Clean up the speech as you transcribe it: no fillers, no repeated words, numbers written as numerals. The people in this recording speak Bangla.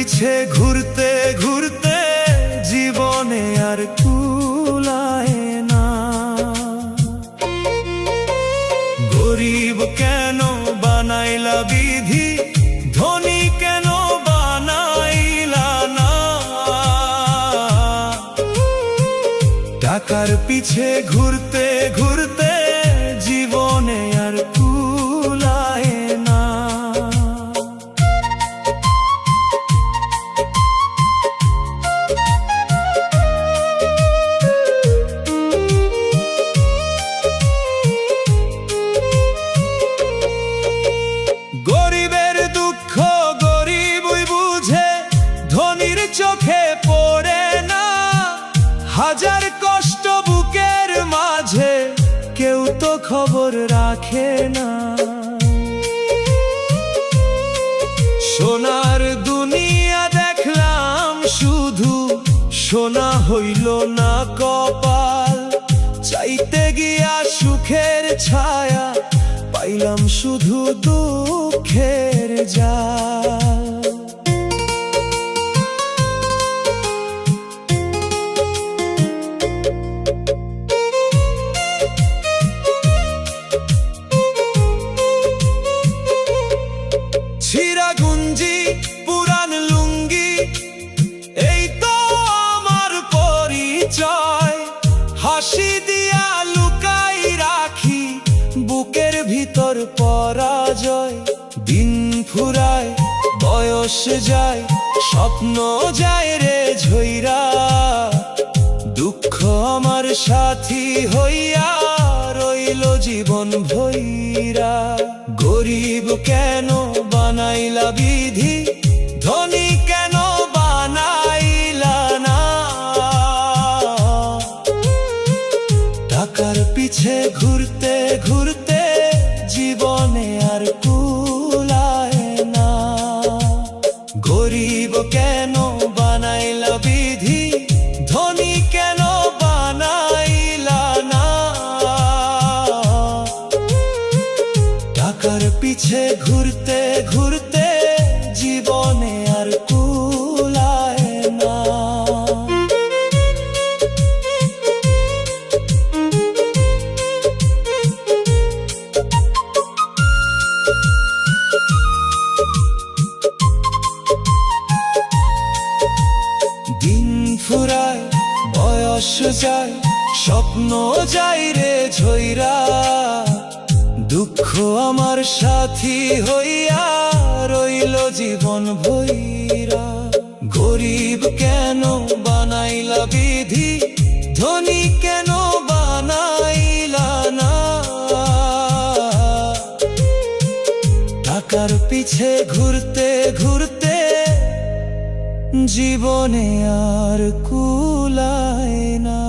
পিছে ঘুরতে ঘুরতে জীবনে আর কুলায় না। গরিব কেন বানাইলা বিধি, ধনী কেন বানাইলা না। টাকার পিছে ঘুরতে ঘুরতে জীবনে আর কুলায় না। গরিবের দুঃখ গরিবই বুঝে, ধনীর চোখে পড়ে না। হাজার কষ্ট বুকের মাঝে, কেউ তো খবর রাখে না। সোনার দুনিয়া দেখলাম শুধু, সোনা হইল না কপাল। চাইতে গিয়া সুখের ছায়া, পাইলাম শুধু দুঃখের জাল। ছিঁড়া গুঞ্জি পুরান লুঙ্গি, এই তো আমার পরিচয়। হাসি দিয়া লুকাই রাখি বুকের ভিতর পরাজয়। দিন ফুরায় বয়স যায়, স্বপ্ন যায় রে ঝইরা। দুঃখ আমার সাথী হইয়া রইল জীবন ভইরা। গরিব কেন বানাইলা বিধি, ধনী কেন বানাইলা না। টাকার পিছে ঘুরতে ঘুরতে জীবনে আর কুলায় না। গরিব কেন বানাইলা বিধি, ধনী কেন বানাইলা না। টাকার পিছে ঘুরতে ঘুরতে জীবনে আর কুলায় না। দিন ফুরায় বয়স যায়, স্বপ্ন যায় রে ঝইরা। দুঃখ আমার সাথী হইয়া রইল জীবন ভইরা। গরিব কেন বানাইলা বিধি, ধনী কেন বানাইলা না। টাকার পিছে ঘুরতে ঘুরতে জীবনে আর কুলায় না।